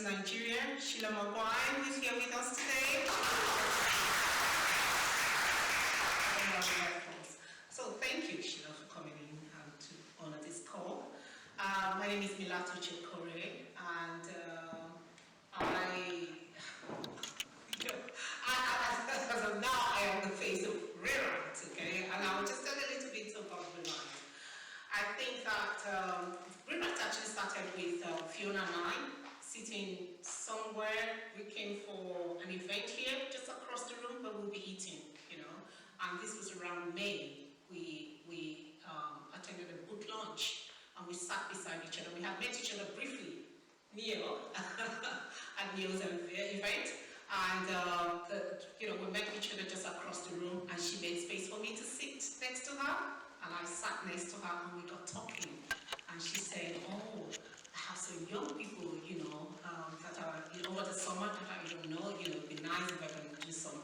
to Nigeria, Sheila Maguire, who is here with us today. So thank you, Sheila, for coming in to honor this call. My name is Milato Chekore, and as of now, I am the face of Rewrite, okay? And I'll just tell a little bit about Rewrite. I think that Rewrite actually started with Fiona and I, sitting somewhere. We came for an event here, just across the room, but we'll be eating, you know. And this was around May. We attended a book launch, and we sat beside each other. We had met each other briefly, Neil, at Neil's event. And we met each other just across the room, and she made space for me to sit next to her, and I sat next to her, and we got talking. And she said, "Oh, I have some young people, that are over the summer that I don't know. It'd be nice if I can do some,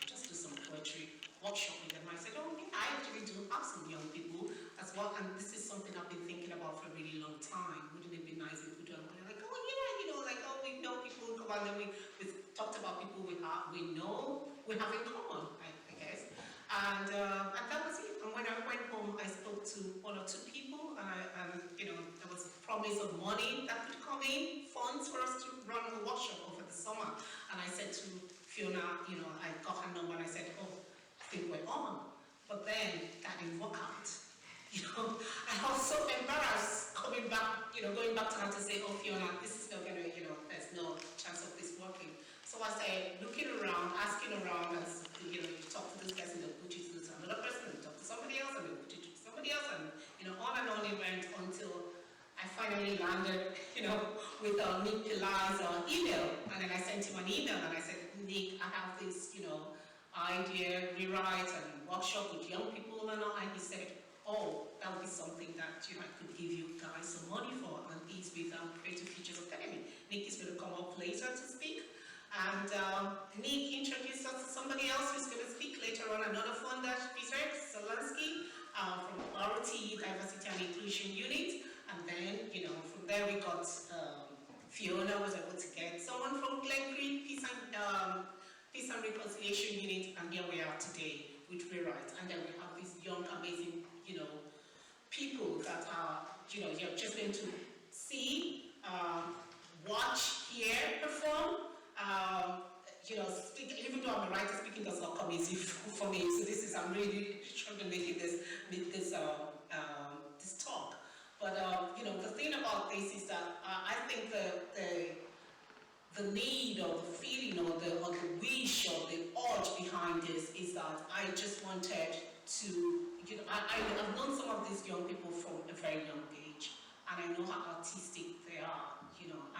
just do some poetry workshop with them." I said, "Oh, I actually do have some young people as well, and this is something I've been thinking about for a really long time. Wouldn't it be nice if we do?" And they're like, "Oh yeah, we know people." And then we talked about people we know we have in common, I guess. And that was it. And when I went home, I spoke to one or two people, and there was a promise of money that could come in, funds for us to run a workshop over the summer. And I said to Fiona, I got her number, and I said, "Oh, I think we're on." But then that didn't work out. I was so embarrassed going back to her to say, "Oh, Fiona, this is not gonna, there's no chance of this working." So I said, looking around, asking around, as you talk to this person, they'll put you through to another person, and talk to somebody else, and they'll put you through to somebody else, and on and on it went until I finally landed, with Nick Pillai's email. And then I sent him an email, and I said, "Nick, I have this, idea, rewrite and workshop with young people and all." And he said, "Oh, that would be something that I could give you guys some money for." And he's with Creative Futures Academy. Nick is going to come up later to speak. And Nick introduced us to somebody else who's going to speak later on, another funder, Peter Solansky, from ROT, Diversity and Inclusion Unit. And then, from there we got Fiona was able to get someone from Glen Creek, Peace and Reconciliation Unit, and here we are today with Rewrite. And then we have these young, amazing, people that are, you're just going to see, watch, hear, perform. Speak, even though I'm a writer, speaking does not come easy for me. So I'm really struggling making this talk. But the thing about this is that I think the need or the feeling or the wish or the urge behind this is that I just wanted to, I've known some of these young people from a very young age, and I know how artistic they are,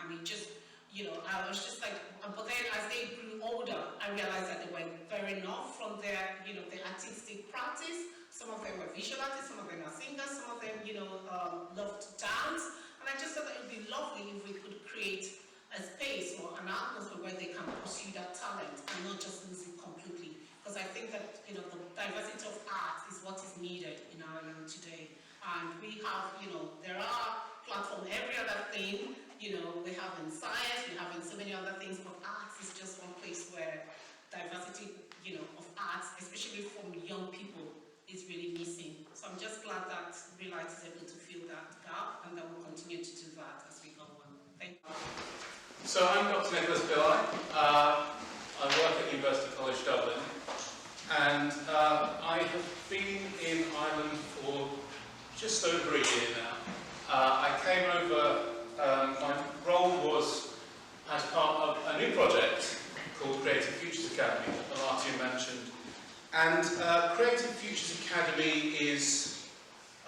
and it just, I was just like, but then as they grew older, I realized that they weren't very enough from their, their artistic practice. Some of them were visual artists, some of them are singers, some of them, love to dance, and I just thought that it would be lovely if we could create a space or an atmosphere where they can pursue that talent and not just lose it completely. Because I think that, the diversity of arts is what is needed in Ireland today. And we have, there are platforms, every other thing, we have in science, we have in so many other things, but arts is just one place where diversity, of arts, especially from young people, is really missing. So I'm just glad that Rewrite is able to fill that gap, and that we'll continue to do that as we go on. Thank you. So I'm Dr. Nicholas Pillai. I work at University College Dublin, and I have been in Ireland for just over a year now. I came over, my role was as part of a new project called Creative Futures Academy, that Martin mentioned. And Creative Futures Academy is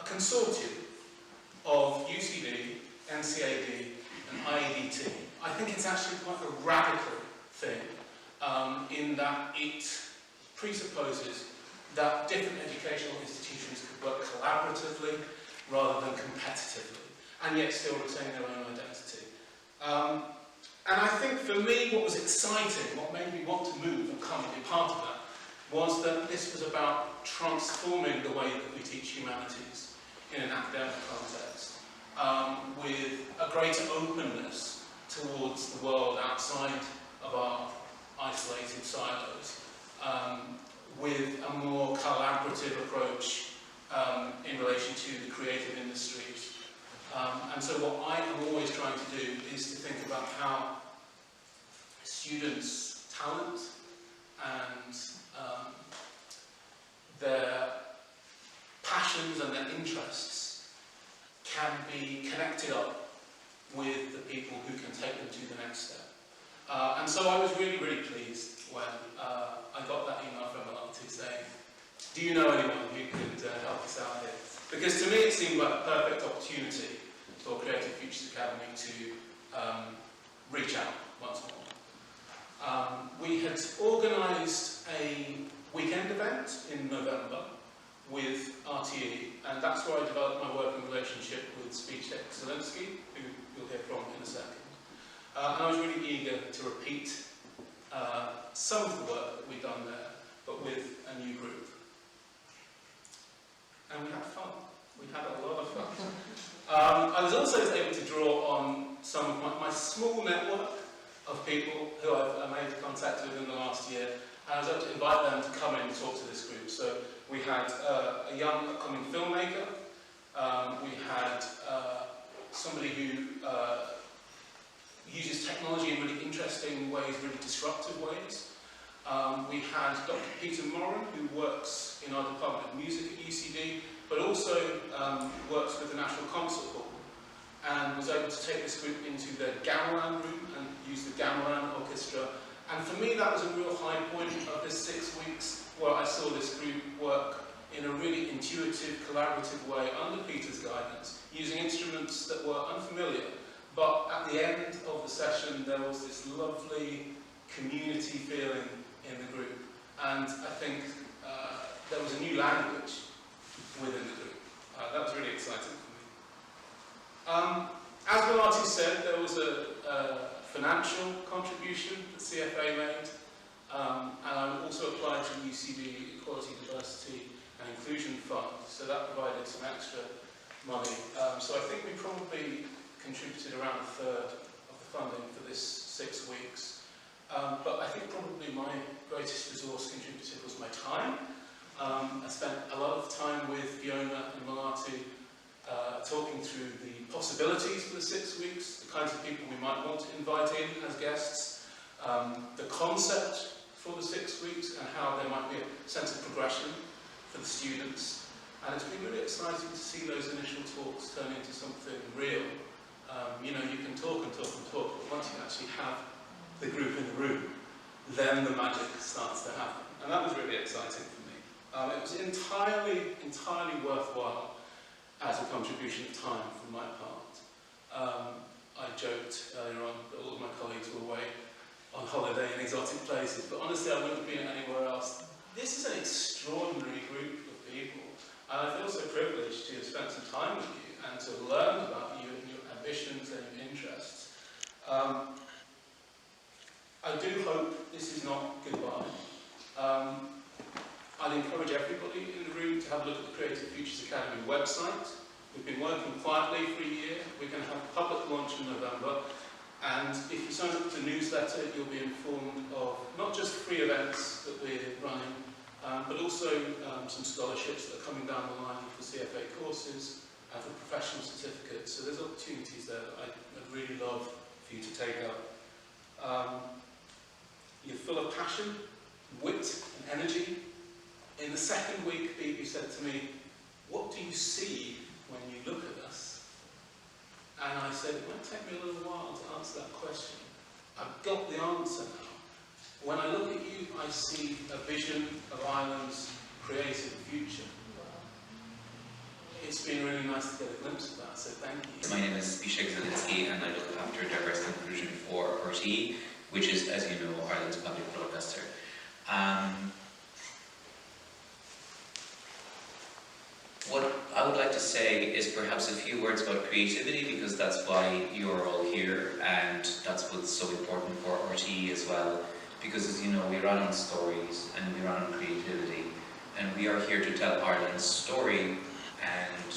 a consortium of UCD, NCAD, and IEDT. I think it's actually quite a radical thing in that it presupposes that different educational institutions could work collaboratively rather than competitively, and yet still retain their own identity. And I think for me what was exciting, what made me want to move and come and be part of that, was that this was about transforming the way that we teach humanities in an academic context, with a greater openness towards the world outside of our isolated silos, with a more collaborative approach in relation to the creative industries. And so what I am always trying to do is to think about how students' talent and their passions and their interests can be connected up with the people who can take them to the next step. And so I was really, really pleased when I got that email from MoLi saying, do you know anyone who could help us out here? Because to me it seemed like a perfect opportunity for Creative Futures Academy to reach out once more. We had organised a weekend event in November with RTE, and that's where I developed my working relationship with Speech Excellency, who you'll hear from in a second. And I was really eager to repeat some of the work that we'd done there, but with a new group. And we had fun. We had a lot of fun. I was also able to draw on some of my small network of people who I've made contact with in the last year, and I was able to invite them to come in and talk to this group. So we had a young upcoming filmmaker, we had somebody who uses technology in really interesting ways, really disruptive ways. We had Dr. Peter Moran, who works in our Department of Music at UCD, but also works with the National Concert Hall, and was able to take this group into their gamelan room and use the gamelan orchestra. And for me that was a real high point of this 6 weeks, where I saw this group work in a really intuitive, collaborative way under Peter's guidance, using instruments that were unfamiliar. But at the end of the session there was this lovely community feeling in the group, and I think there was a new language within the group. That was really exciting for me. As MoLi said, there was a financial contribution that CFA made, and I also applied to the UCD Equality, Diversity and Inclusion Fund, so that provided some extra money. So I think we probably contributed around a third of the funding for this 6 weeks. But I think probably my greatest resource contributed was my time. I spent a lot of time with Fiona and MoLi talking through the possibilities for the 6 weeks, the kinds of people we might want to invite in as guests, the concept for the 6 weeks and how there might be a sense of progression for the students. And it's been really exciting to see those initial talks turn into something real. You know, you can talk and talk and talk, but once you actually have the group in the room, then the magic starts to happen. And that was really exciting for me. It was entirely worthwhile as a contribution of time from my part. I joked earlier on that all of my colleagues were away on holiday in exotic places, but honestly I wouldn't have been anywhere else. This is an extraordinary group of people, and I feel so privileged to have spent some time with you and to learn about you and your ambitions and your interests. I do hope this is not goodbye. I'd encourage everybody in the room to have a look at the Creative Futures Academy website. We've been working quietly for a year. We're going to have a public launch in November. And if you sign up to the newsletter, you'll be informed of not just free events that we're running, but also some scholarships that are coming down the line for CFA courses and for professional certificates. So there's opportunities there that I'd really love for you to take up. You're full of passion, wit and energy. In the second week, Phoebe said to me, "What do you see when you look at us?" And I said, it might take me a little while to answer that question. I've got the answer now. When I look at you, I see a vision of Ireland's creative future. It's been really nice to get a glimpse of that, so thank you. My name is Zbigniew Zielinski and I look after diversity and inclusion for RTE, which is, as you know, Ireland's public broadcaster. What I would like to say is perhaps a few words about creativity, because that's why you're all here, and that's what's so important for RTE as well. Because, as you know, we run on stories and we run on creativity, and we are here to tell Ireland's story, and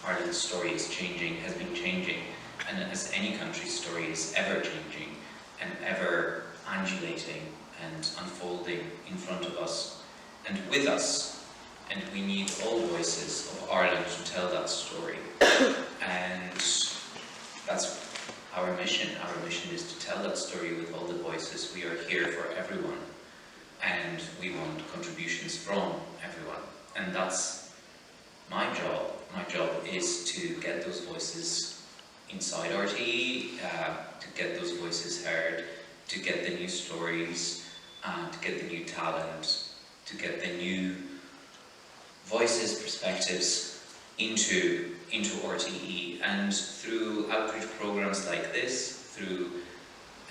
Ireland's story is changing, has been changing, and as any country's story is ever changing and ever undulating and unfolding in front of us and with us, and we need all voices of Ireland to tell that story. And that's our mission. Our mission is to tell that story with all the voices. We are here for everyone, and we want contributions from everyone. And that's my job. My job is to get those voices inside RTE, to get those voices heard, to get the new stories, to get the new talent, to get the new voices, perspectives into RTE. And through outreach programs like this, through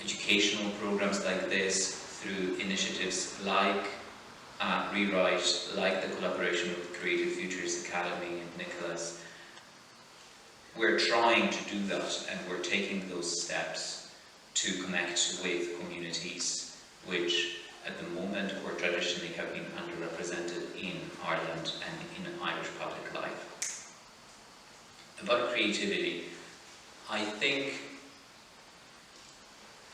educational programs like this, through initiatives like Rewrite, like the collaboration with Creative Futures Academy and Nicholas, we're trying to do that, and we're taking those steps to connect with communities which at the moment or traditionally have been underrepresented in Ireland and in Irish public life. About creativity, I think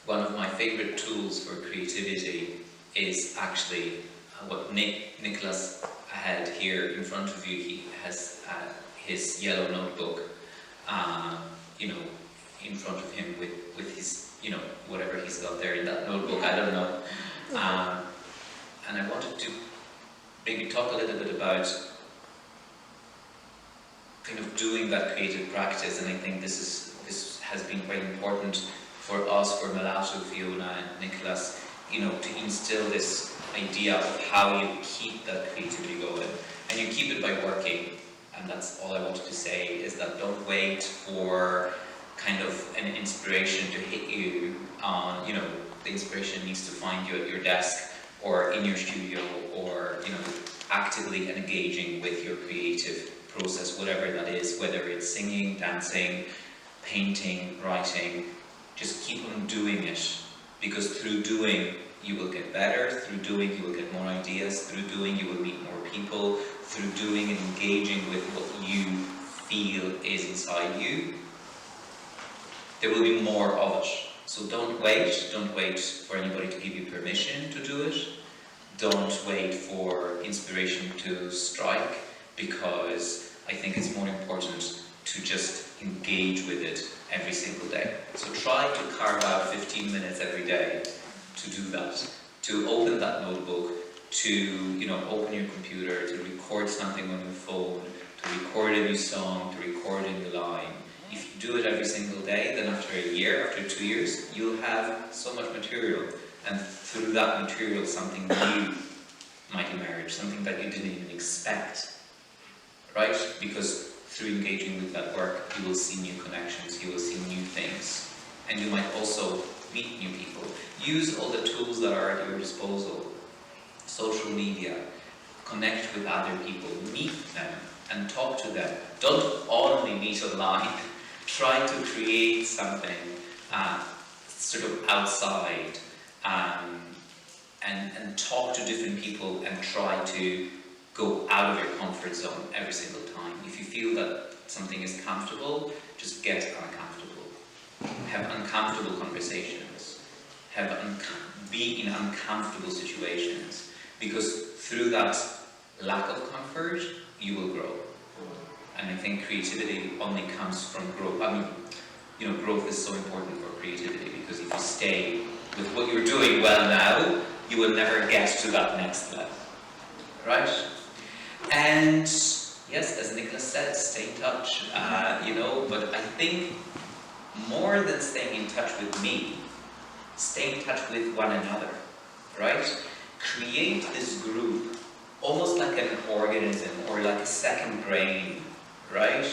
one of my favorite tools for creativity is actually what Nicholas had here in front of you. He has his yellow notebook, in front of him with his, whatever he's got there in that notebook, I don't know. And I wanted to maybe talk a little bit about kind of doing that creative practice, and I think this has been quite important for us, for Malato, Fiona and Nicholas, to instill this idea of how you keep that creativity going. And you keep it by working, and that's all I wanted to say, is that don't wait for kind of an inspiration to hit you on, the inspiration needs to find you at your desk or in your studio, or, actively engaging with your creative process, whatever that is, whether it's singing, dancing, painting, writing. Just keep on doing it, because through doing you will get better, through doing you will get more ideas, through doing you will meet more people, through doing and engaging with what you feel is inside you, there will be more of it. So don't wait for anybody to give you permission to do it. Don't wait for inspiration to strike, because I think it's more important to just engage with it every single day. So try to carve out 15 minutes every day to do that, to open that notebook, to open your computer, to record something on your phone, to record a new song, to record a new line. If you do it every single day, then after a year, after 2 years, you'll have so much material, and through that material something new might emerge, something that you didn't even expect, right? Because through engaging with that work, you will see new connections, you will see new things, and you might also meet new people. Use all the tools that are at your disposal. Social media, connect with other people, meet them and talk to them. Don't only meet online. Try to create something sort of outside, and talk to different people and try to go out of your comfort zone every single time. If you feel that something is comfortable, just get uncomfortable. Have uncomfortable conversations. Be in uncomfortable situations, because through that lack of comfort, you will grow. And I think creativity only comes from growth. Growth is so important for creativity, because if you stay with what you're doing well now, you will never get to that next level, right? And yes, as Nicholas said, stay in touch, but I think more than staying in touch with me, stay in touch with one another, right? Create this group, almost like an organism or like a second brain, right?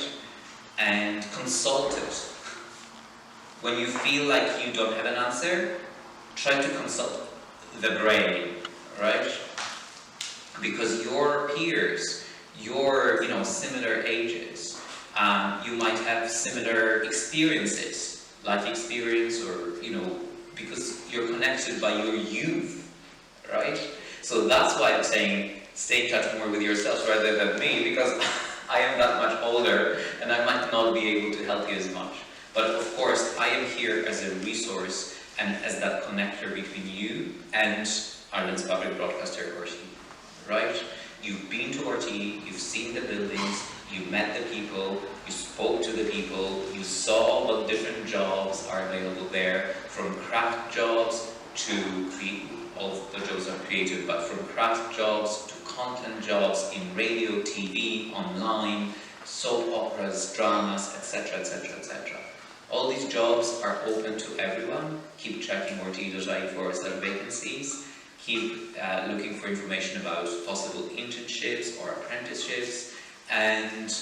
And consult it. When you feel like you don't have an answer, try to consult the brain, right? Because your peers, your similar ages, you might have similar experiences, life experience, or because you're connected by your youth, right? So that's why I'm saying stay in touch more with yourself rather than me, because I am that much older and I might not be able to help you as much. But of course, I am here as a resource and as that connector between you and Ireland's public broadcaster, RT, right? You've been to RT, you've seen the buildings, you met the people, you spoke to the people, you saw what different jobs are available there, from craft jobs to all of the jobs are creative, but from craft jobs to content jobs in radio, TV, online, soap operas, dramas, etc., etc., etc. All these jobs are open to everyone. Keep checking RT.ie for vacancies. Keep looking for information about possible internships or apprenticeships, and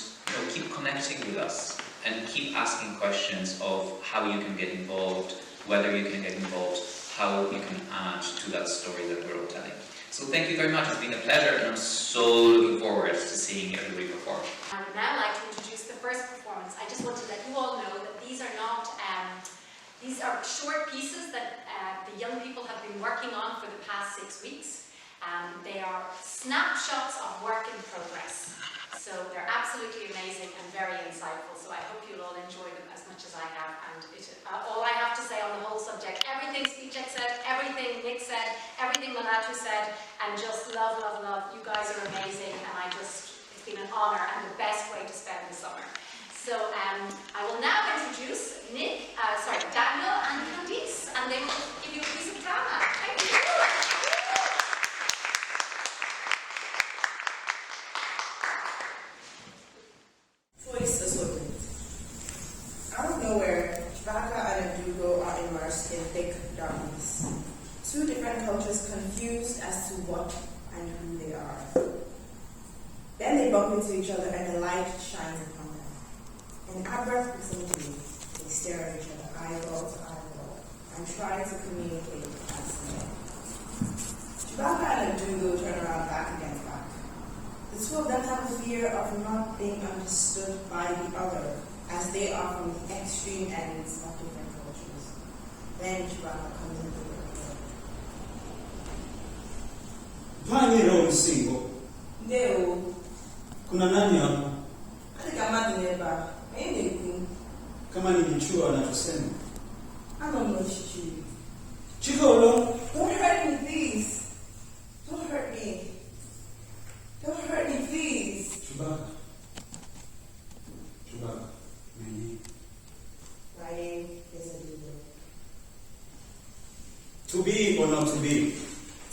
keep connecting with us and keep asking questions of how you can get involved, whether you can get involved, how you can add to that story that we're all telling. So thank you very much. It's been a pleasure, and I'm so looking forward to seeing everybody perform. I would now like to introduce the first performance. I just want to let you all know that these are not, these are short pieces that the young people have been working on for the past 6 weeks. They are snapshots of work in progress. So they're absolutely amazing and very insightful. So I hope you'll all enjoy them as much as I have. And all I have to say on the whole subject, everything Speechek said, everything Nick said, everything Malatu said, and just love, love, love. You guys are amazing, and it's been an honour and the best way to spend the summer. So I will now introduce Daniel and Candice, and they will give you a piece of drama. Thank you. Voice assortment. Out of nowhere, Chewbacca and Dugo are immersed in thick darkness. Two different cultures confused as to what and who they are. Then they bump into each other and the light shines upon them. In abrupt proximity, they stare at each other, eyeball to eyeball, and try to communicate as men. Chewbacca and Dugo turn around back against back. The two of them have a fear of not being understood by the other, as they are from the extreme ends of different cultures. Then Chewbacca comes into the world. Panyero msingo. Ndio, Kuna nani hapa? hadi kama dineba, Kama nilijua anatusema. I don't know Shichi. Chikolo. Don't hurt me, please. Don't hurt me. Don't hurt me, please. Chewbacca. Nani? My name is Adugo. To be or not to be.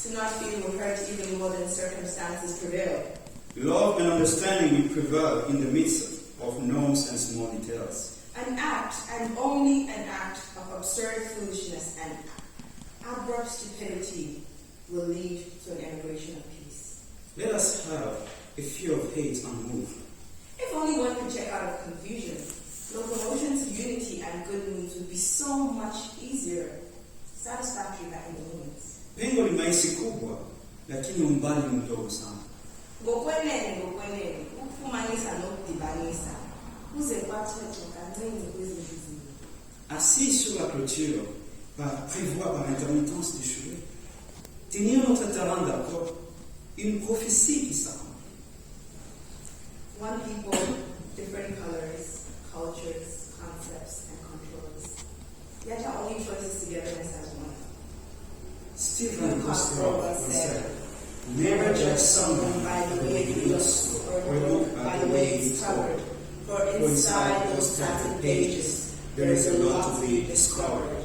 To not feel will hurt even more than circumstances prevail. Love and understanding will prevail in the midst of norms and small details. An act, and only an act, of absurd foolishness and abrupt stupidity will lead to an emigration of peace. Let us have a fear of hate unmoved. If only one could check out of confusion, locomotion to unity and good moods would be so much easier, satisfactory than in the moments. Pengo limaisi kubwa, lakini umbali mdogo sana. Ngokwenene, ukufumanisa nokudibanisa, kuze kwathethe kancane kwezinhliziyo. Assis sur la clôture, par prévoir par intermittence des cheveux, tenir notre terrain d'accord, une prophétie qui s'accomplit. One people, different colors, cultures, concepts, and controls. Yet our only choice is togetherness as one. Stephen Costello said, never judge someone by the way it looks or look by the way it's covered. For inside those tattered pages, there is a lot to be discovered.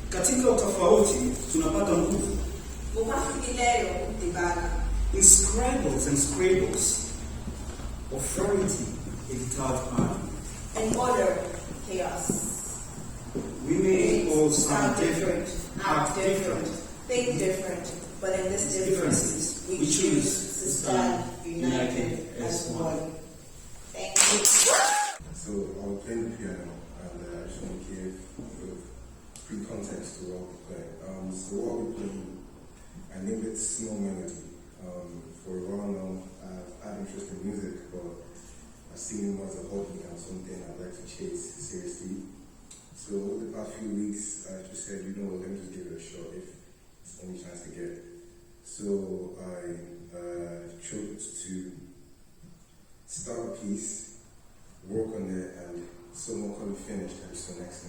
Katika utofauti tunapata nguvu. Umafikileyo kudibana. In scribbles and scribbles, authority is third party. In order, chaos. We may all sound different, act different, think different, but in this differences, we choose to stand united as one. Thank you. So I'll play the piano, and I just want to give free context to what we're playing. So what we're playing, I named it Small Melody. For a while now, I've had interest in music, but I've seen it as a hobby and something I'd like to chase seriously. So over the past few weeks, I just said, let me just give it a shot if it's the only chance to get. So I chose to start a piece, work on it, and someone call it finished, and so next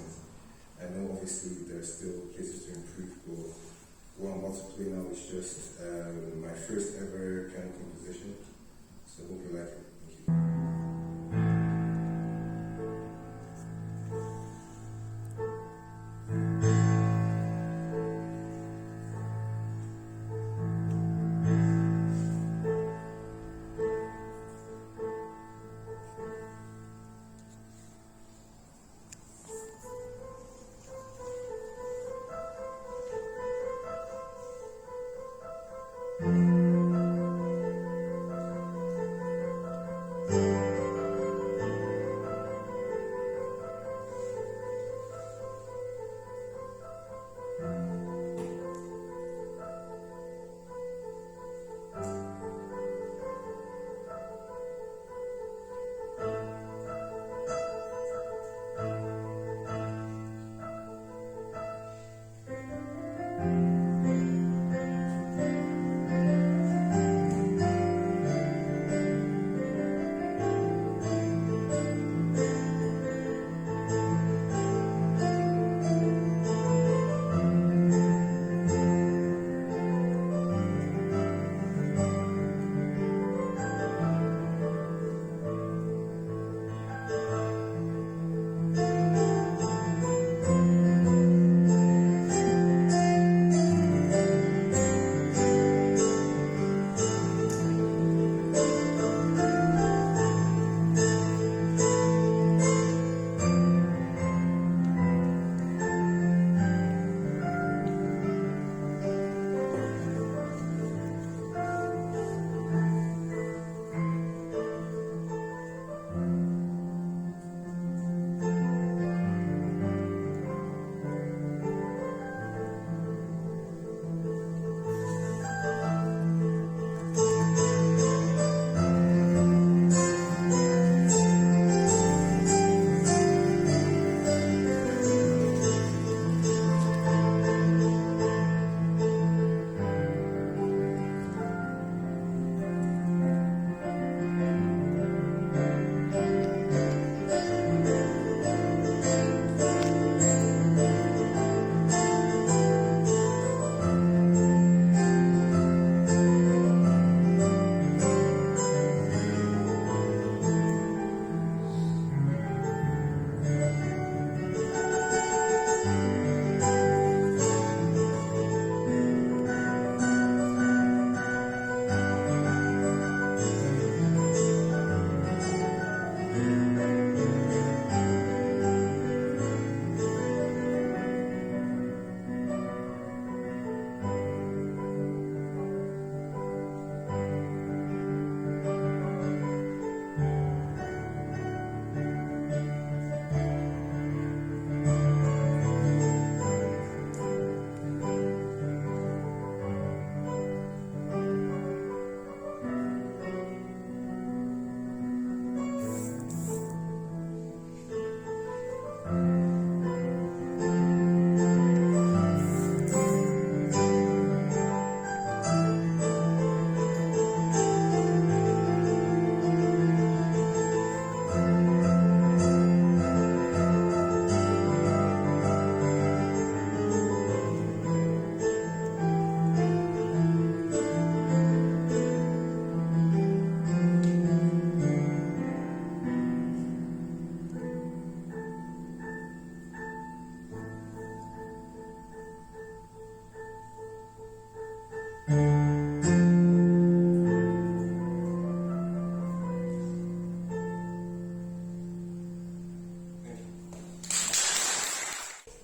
to play now is just my first ever piano composition. So hope you like it. Thank you.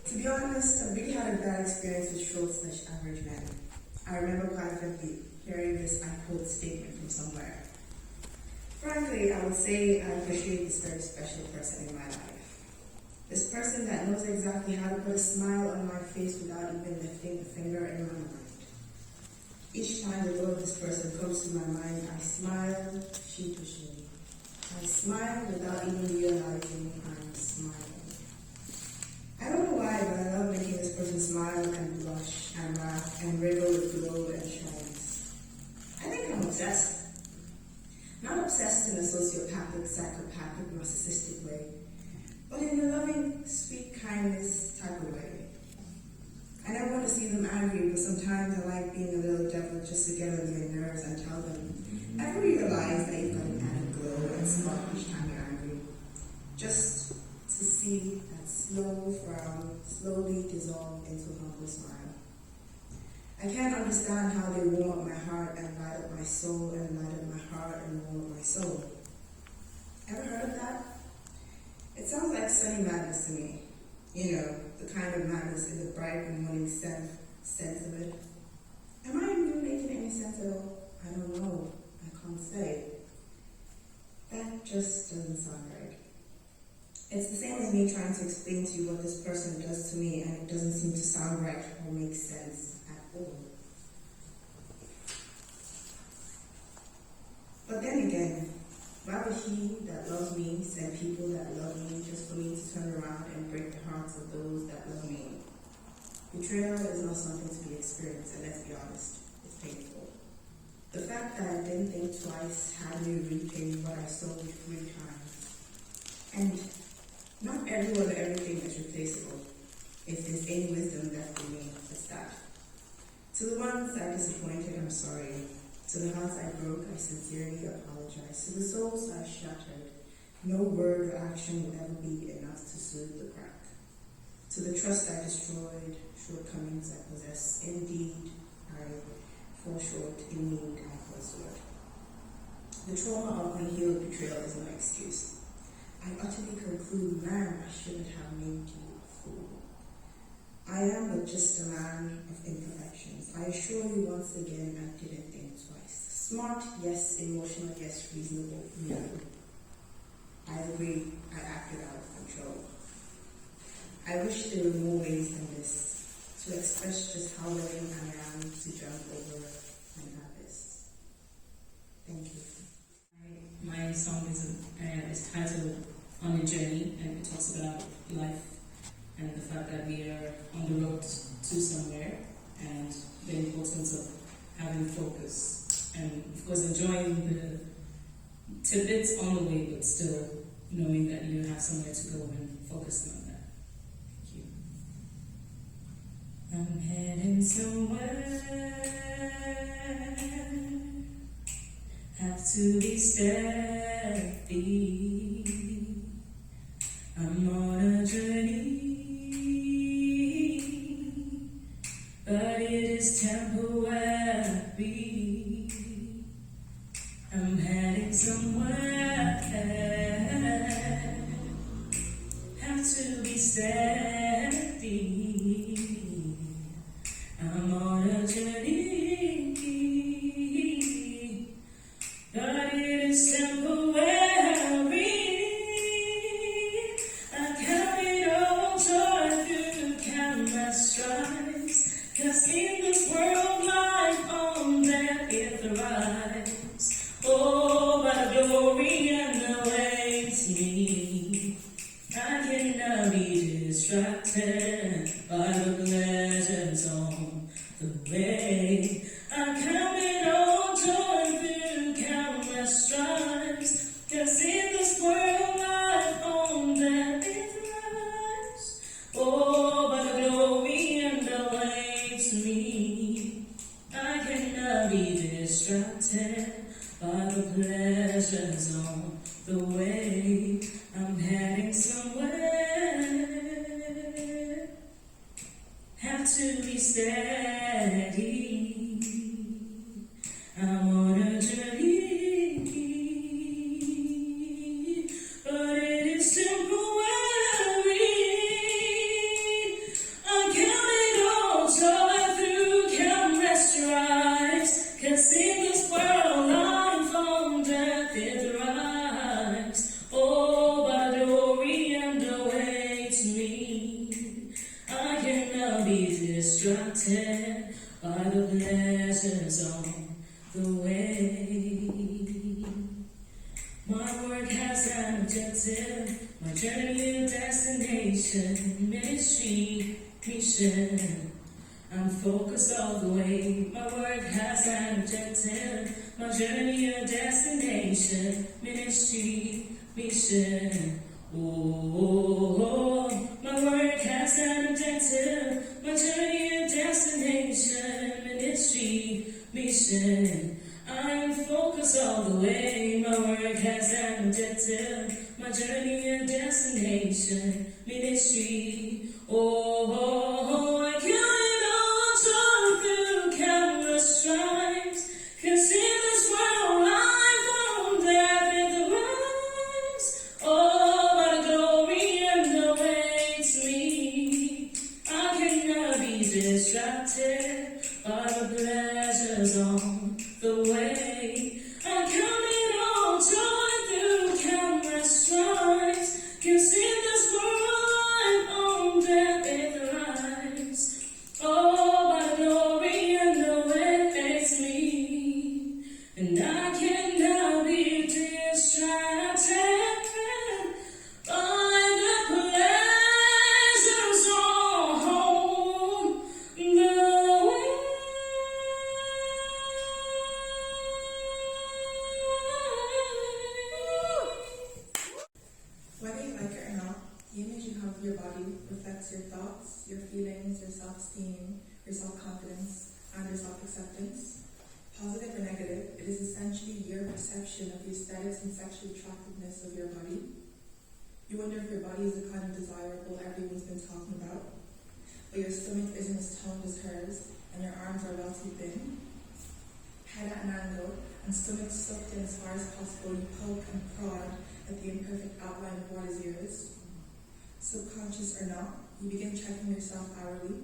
To be honest, I really had a bad experience with short/average men. I remember quite vividly hearing this unquote statement from somewhere. Frankly, I would say I appreciate this very special person in my life. This person that knows exactly how to put a smile on my face without even lifting a finger in my mind. Each time the thought of this person comes to my mind, I smile sheepishly. I smile without even realizing I'm smiling. I don't know why, but I love making this person smile and blush and laugh and wriggle with glow and shyness. I think I'm obsessed. Not obsessed in a sociopathic, psychopathic, narcissistic way, but in a loving, sweet kindness type of way. I never want to see them angry, but sometimes I like being a little devil just to get on their nerves and tell them, ever realize that you've got an added glow and spark each time you're angry? Just to see that slow frown slowly dissolve into a humble smile. I can't understand how they warm up my heart and light up my soul and light up my heart and warm up my soul. Ever heard of that? It sounds like sunny madness to me. You know, the kind of madness in the bright morning sense of it. Am I even making any sense at all? I don't know. I can't say. That just doesn't sound right. It's the same as me trying to explain to you what this person does to me and it doesn't seem to sound right or make sense at all. But then again, why would he that loves me send people that love me just for me to turn around and break the hearts of those that love me? Betrayal is not something to be experienced, and let's be honest, it's painful. The fact that I didn't think twice had me repay what I sold 3 times. And not everyone or everything is replaceable. If there's any wisdom left in me, it's that. To the ones I disappointed, I'm sorry. To the hearts I broke, I sincerely apologize. To the souls I shattered, no word or action will ever be enough to soothe the crack. To the trust I destroyed, shortcomings I possess, indeed I fall short, in need I fall short. The trauma of unhealed betrayal is no excuse. I utterly conclude, man, I shouldn't have made you a fool. I am but just a man of imperfections. I assure you once again I didn't think twice. Smart, yes. Emotional, yes. Reasonable, no. I agree, I acted out of control. I wish there were more ways than this to express just how willing I am to jump over an abyss. Thank you. My song is titled On a Journey, and it talks about life and the fact that we are on the road to somewhere and the importance of having focus and, of course, enjoying the tidbits on the way, but still knowing that you have somewhere to go and focusing on that. Thank you. I'm heading somewhere, have to be steady. I'm on a journey, but it is temporary. I'm heading somewhere, have to be steady. I'm on a journey, but it is temporary. I count it all joy through countless strives, 'cause in this world life on that it thrives. Oh, but glory and awaits me. I cannot be distracted by the pleasures on the way. I count it all joy through countless strives, 'cause in this world life on that it thrives. Oh, but glory and awaits me. I cannot be distracted by the pleasures on the way. I'm heading somewhere, have to be steady. I'm on a journey, but it is temporary. I count it all joy through countless strives, 'cause in this world life on death it thrives. Oh, but glory and awaits me. I cannot be distracted by the pleasures on the way. My work has an objective, my journey a destination, ministry, mission. I'm focused all the way. My work has an objective, my journey a destination, ministry, mission. Oh, my work has an objective, my journey a ministry, mission. I'm focused all the way. My work has an objective, my journey and destination, ministry. Oh, I count it all joy through countless stripes. Can see this world life from death in the rise. Oh, what a glory and awaits me. I cannot be distracted by the pleasures on the way. I count it all joy through countless stripes. Can see this world life on death in the rise. Oh, what a glory and awaits me. And I cannot be distracted by the pleasures on the way. Whether you like it or not, the image you have of your body reflects your thoughts, your feelings, your self-esteem, your self-confidence, and your self-acceptance. Positive or negative, it is essentially your perception of the aesthetics and sexual attractiveness of your body. You wonder if your body is the kind of desirable everyone's been talking about, but your stomach isn't as toned as hers, and your arms are well too thin. Head at an angle, and stomach sucked in as far as possible, you poke and prod at the imperfect outline of what is yours. Subconscious or not, you begin checking yourself hourly,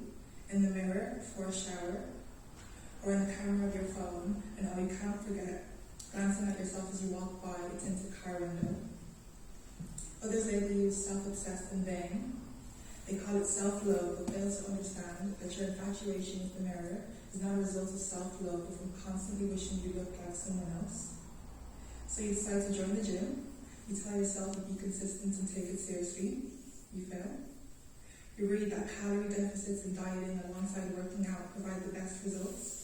in the mirror, before a shower, or in the camera of your phone, and oh, you can't forget, glancing at yourself as you walk by a tinted car window. Others label you as self-obsessed and vain. They call it self-love, but fail to understand that your infatuation with the mirror is not a result of self-love, but from constantly wishing you looked like someone else. So you decide to join the gym. You tell yourself to be consistent and take it seriously. You fail. You read that calorie deficits and dieting alongside working out provide the best results.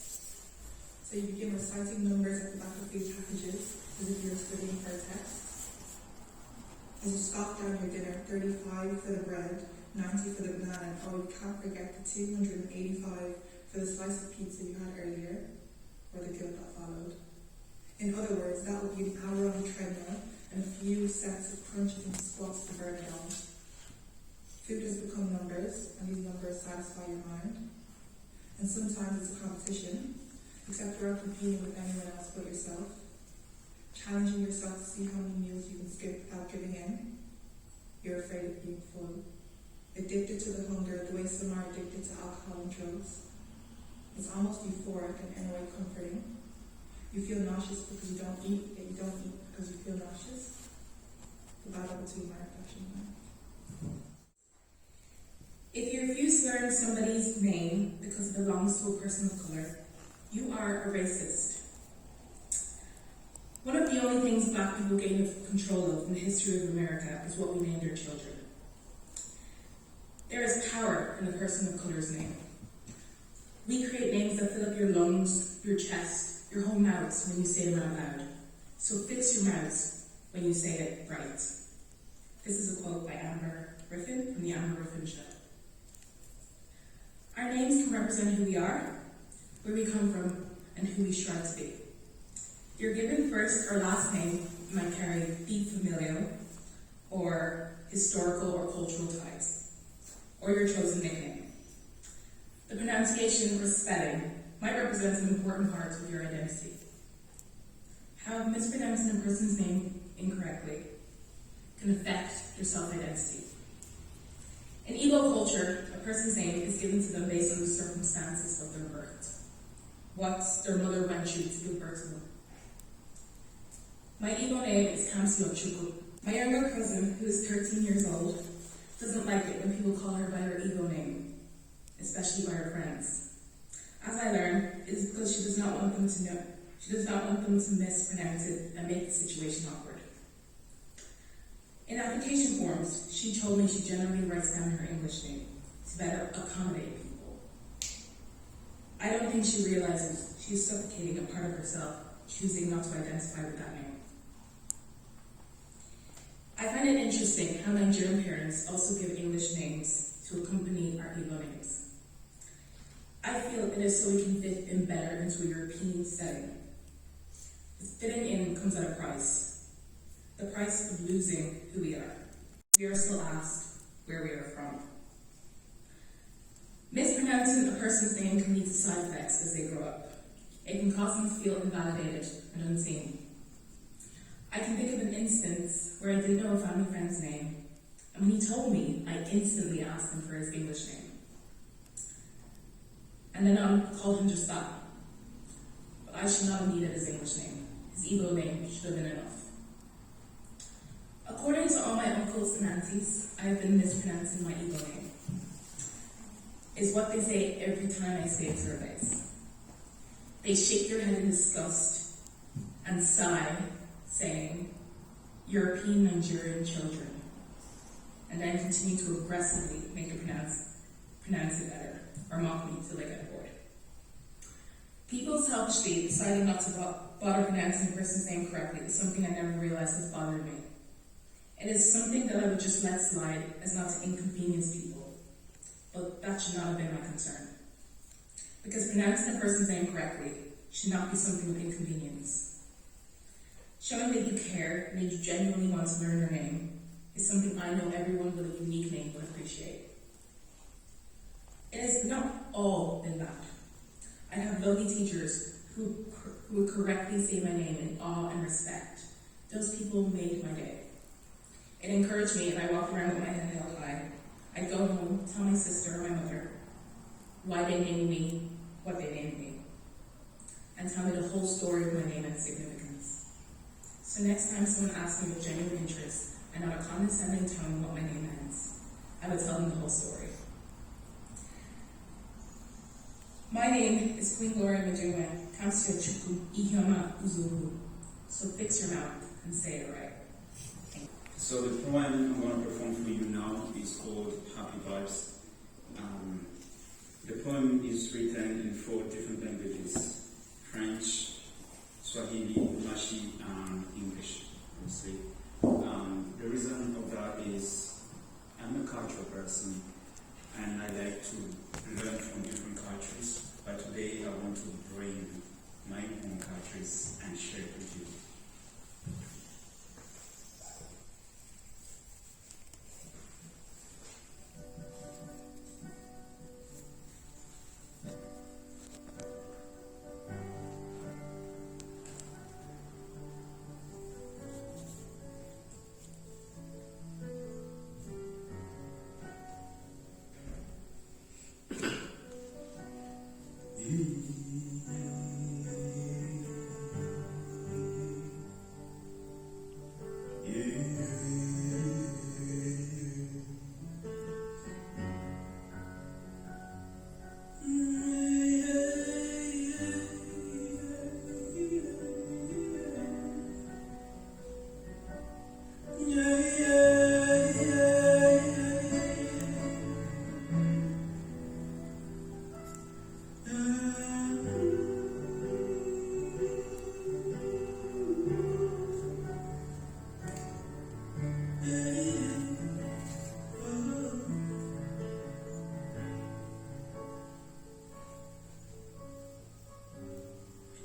So you begin reciting numbers at the back of these packages as if you're studying for a test. As you scoff down your dinner, 35 for the bread, 90 for the banana, and oh, you can't forget the 285 for the slice of pizza you had earlier, or the guilt that followed. In other words, that will be an hour on the treadmill and a few sets of crunches and squats to burn it on. Food has become numbers, and these numbers satisfy your mind. And sometimes it's a competition, except you aren't competing with anyone else but yourself. Challenging yourself to see how many meals you can skip without giving in. You're afraid of being full. Addicted to the hunger the way some are addicted to alcohol and drugs. It's almost euphoric and in a way comforting. You feel nauseous because you don't eat, yet you don't eat because you feel nauseous. The battle between my reflection and mine. If you refuse to learn somebody's name because it belongs to a person of color, you are a racist. One of the only things Black people gained control of in the history of America is what we named our children. There is power in a person of color's name. We create names that fill up your lungs, your chest, your whole mouths when you say them out loud. So fix your mouths when you say it right. This is a quote by Amber Griffin from the Amber Griffin Show. Our names can represent who we are, where we come from, and who we strive to be. Your given first or last name might carry deep familial, or historical or cultural ties, or your chosen nickname. The pronunciation or spelling might represent some important parts of your identity. How mispronouncing a person's name incorrectly can affect your self-identity. In Igbo culture, a person's name is given to them based on the circumstances of their birth, what their mother went through to give birth to them. My Igbo name is Kamsi Ochukwu. My younger cousin, who is 13 years old, doesn't like it when people call her by her Igbo name, especially by her friends. As I learned, it is because she does not want them to know. She does not want them to mispronounce it and make the situation awkward. In application forms, she told me she generally writes down her English name to better accommodate people. I don't think she realizes she is suffocating a part of herself, choosing not to identify with that name. I find it interesting how Nigerian parents also give English names to accompany our Igbo names. I feel it is so we can fit in better into a European setting. Fitting in comes at a price. The price of losing who we are. We are still asked where we are from. Mispronouncing a person's name can lead to side effects as they grow up. It can cause them to feel invalidated and unseen. I can think of an instance where I didn't know a family friend's name, and when he told me, I instantly asked him for his English name. And then I called him just that. But I should not have needed his English name. His Igbo name should have been enough. According to all my uncles and aunties, I have been mispronouncing my Igbo name. Is what they say every time I say surveys. They shake their head in disgust and sigh, saying, European Nigerian children, and then continue to aggressively make me pronounce it better, or mock me till I get bored. People selfishly deciding not to bother pronouncing a person's name correctly is something I never realized has bothered me. It is something that I would just let slide as not to inconvenience people, but that should not have been my concern. Because pronouncing a person's name correctly should not be something of inconvenience. Showing that you care and that you genuinely want to learn their name is something I know everyone with a unique name will appreciate. It has not all been bad. I have lovely teachers who would correctly say my name in awe and respect. Those people made my day. It encouraged me, and I walked around with my head held high. I'd go home, tell my sister or my mother why they named me what they named me, and tell me the whole story of my name and significance. So next time someone asks me with genuine interest and not a condescending tone what my name means, I would tell them the whole story. My name is Queen Gloria Madume, Kamsio Chukwu Ihioma Uzuru. So fix your mouth and say it right. So the poem I'm going to perform for you now is called Happy Vibes. The poem is written in 4 different languages: French, Swahili, Mashi, and English, obviously. The reason of that is I'm a cultural person and I like to learn from different cultures, but today I want to bring my own cultures and share it with you.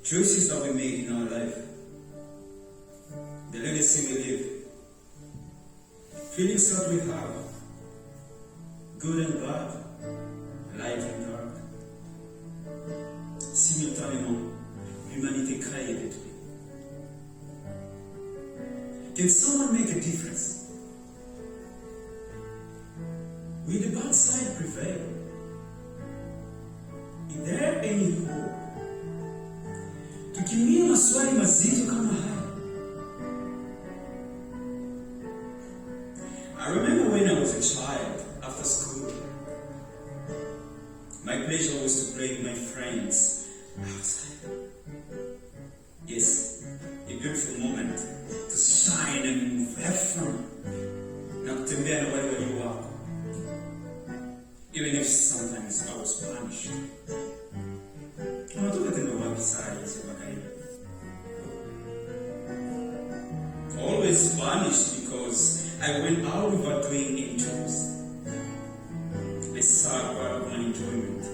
Choices that we make in our life, the legacy we leave, feelings that we have, good and bad, light and dark. Simultanément, l'humanité crée et détruit. Can someone make a difference? Will the bad side prevail? Is there any hope? Tukimia maswali mazito kama haya. I remember when I was a child, after school, my pleasure was to play with my friends outside. Yes, a beautiful moment to shine and have fun. Na kutembea na wale walio wako. Even if sometimes I was punished. Always punished because I went out without doing any chores. I saw part of my enjoyment.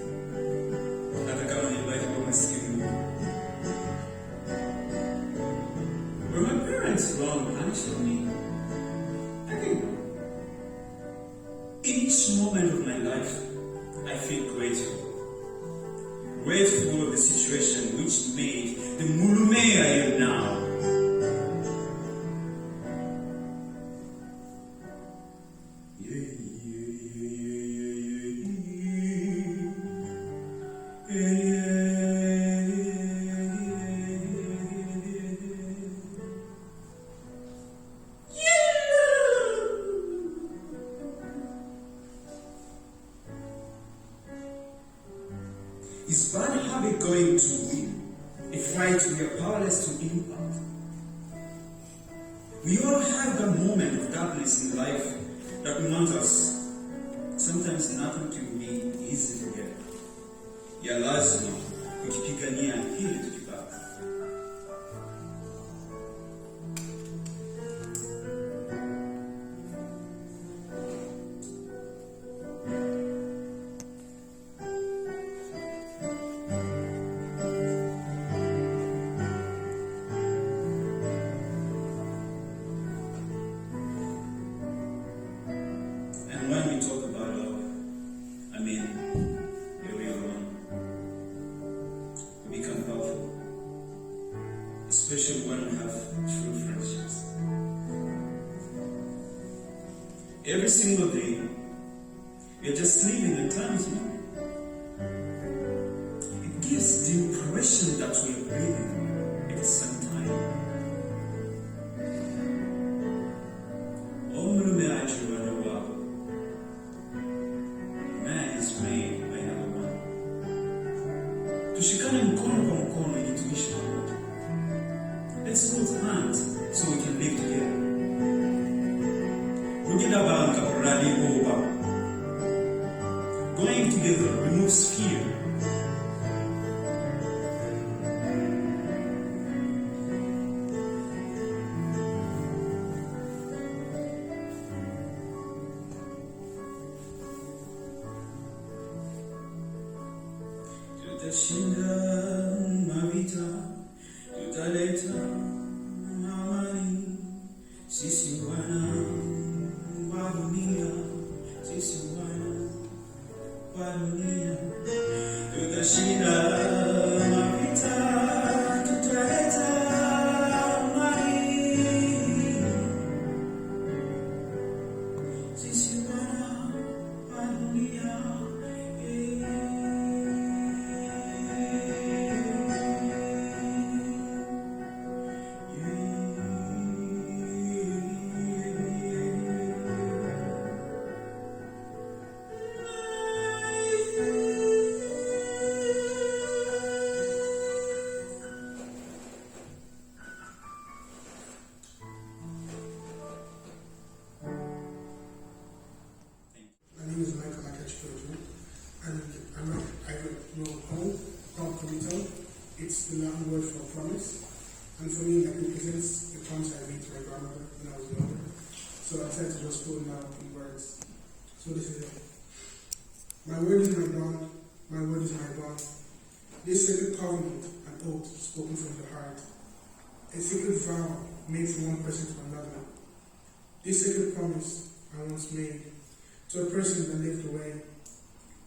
parents wrong punishing me. I think each moment of my life, I feel grateful. Grateful for the situation which made the Mulume I am now. Is bad habit going to win a fight we are powerless to impact? We all have that moment of darkness in life that reminds us sometimes nothing can be easy to get. Ya lazima kukipigania hili tukipata. And when we talk about love, I mean the real one, we become powerful, especially when we have true friendships. Every single day, we're just living and time is moving. It gives the impression that we are breathing at the same time. Man is made by another one. Tushikane mkono kwa mkono ili tuishi pamoja. Let's hold hands so we can live together. Rugida banka kurali over. Going together removes fear. Tutashinda mavita, tutaleta amani. Sisi wana wa dunia, sisi wana wa dunia. Tutashinda mavita, tutaleta amani. Sisi wana wa dunia. My name is Michael Akachidoju, and I know home, compromiso. It's the Latin word for promise, and for me, that represents the promise I made to my grandmother when I was younger. So I tried to just put it out in words. So this is it. My word is my bond, my word is my bond. This sacred covenant and oath spoken from the heart. A sacred vow made from one person to another. This sacred promise I once made to a person that lived away.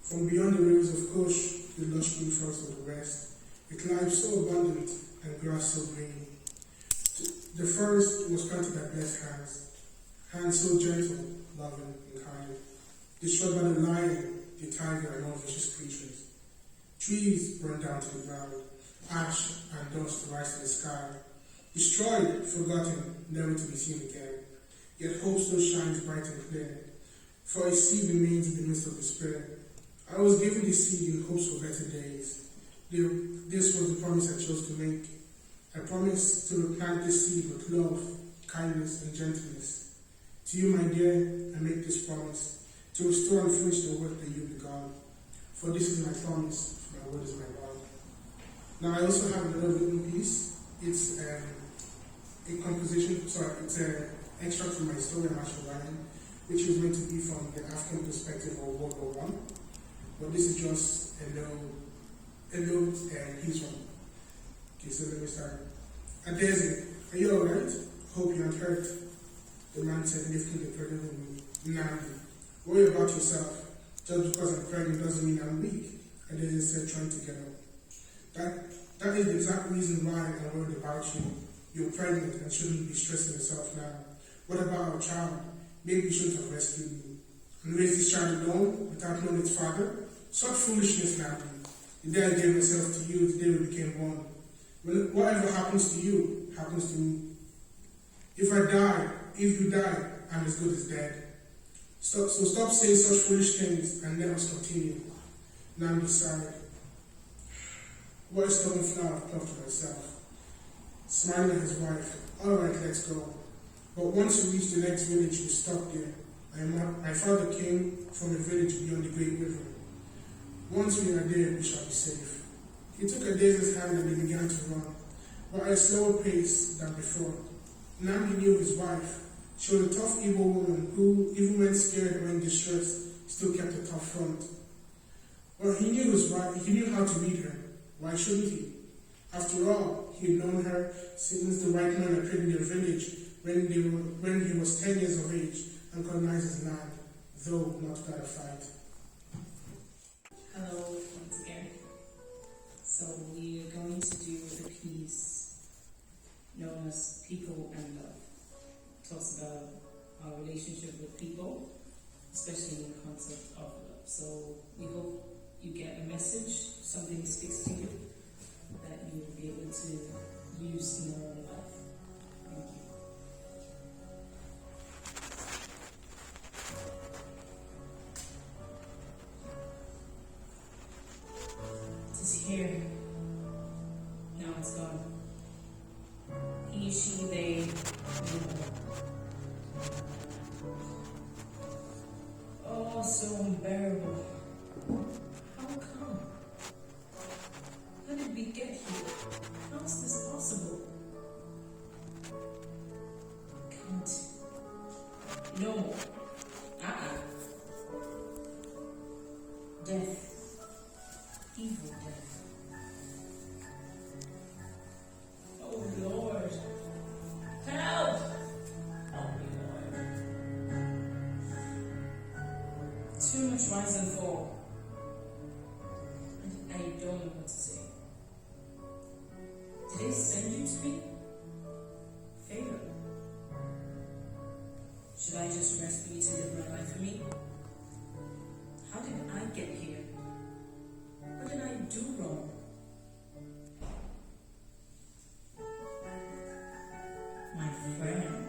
From beyond the rivers of Kush, the lush green forest of the west, with life so abundant and grass so green. The forest was planted by blessed hands so gentle, loving, and kind, destroyed by the lion, the tiger, and all vicious creatures. Trees burned down to the ground, ash and dust rise to the sky, destroyed, forgotten, never to be seen again. Yet hope still shines bright and clear, for a seed remains in the midst of despair. I was given this seed in hopes for better days. This was the promise I chose to make. I promised to replant this seed with love, kindness, and gentleness. To you, my dear, I make this promise, to restore and finish the work that you began. For this is my promise, my word is my bond. Now I also have another written piece. It's a composition, it's an extract from my story I'm actually writing, which is meant to be from the African perspective of World War I. But this is just a note and piece from. Okay, so let me start. Adesi, are you alright? hope you aren't hurt. The man significantly pregnant with me. Nambi, worry about yourself. Just because I'm pregnant doesn't mean I'm weak. I didn't say trying to get up. That is the exact reason why I'm worried about you. You're pregnant and shouldn't be stressing yourself now. What about our child? Maybe you shouldn't have rescued me and raised this child alone without knowing its father. Such foolishness, Nambi. The day I gave myself to you, the day we became one. Whatever happens to you, happens to me. If you die, I'm as good as dead. So stop saying such foolish things and let us continue. Nambi sighed. What a stubborn flower I've plucked to myself. Smiling at his wife. Alright, let's go. But once we reach the next village, we stop there. My father came from a village beyond the great river. Once we are there, we shall be safe. He took Adesa's hand and they began to run, but at a slower pace than before. Nambi knew his wife. She was a tough, evil woman who, even when scared or in distress, still kept a tough front. Well, he knew his wife. He knew how to lead her. Why shouldn't he? After all, he had known her since the white man appeared in their village when he was 10 years of age and colonized his land, though not without a fight. Hello, once again. So we are going to do the piece known as People and Love. It talks about our relationship with people, especially in the concept of love. So we hope you get a message, something speaks to you, that you will be able to use in your own life. Thank you. It is here. Now it's gone. He, she, they, you. Oh, so unbearable. How come? How did we get here? How is this possible? Can't. No. Death. Evil death. Oh Lord. Help! Help me, Lord. Too much rise and fall. I don't know what to say. Did they send you to me? Favor. Should I just rest for you to live my life for me? How did I get here? What did I do wrong? My friend.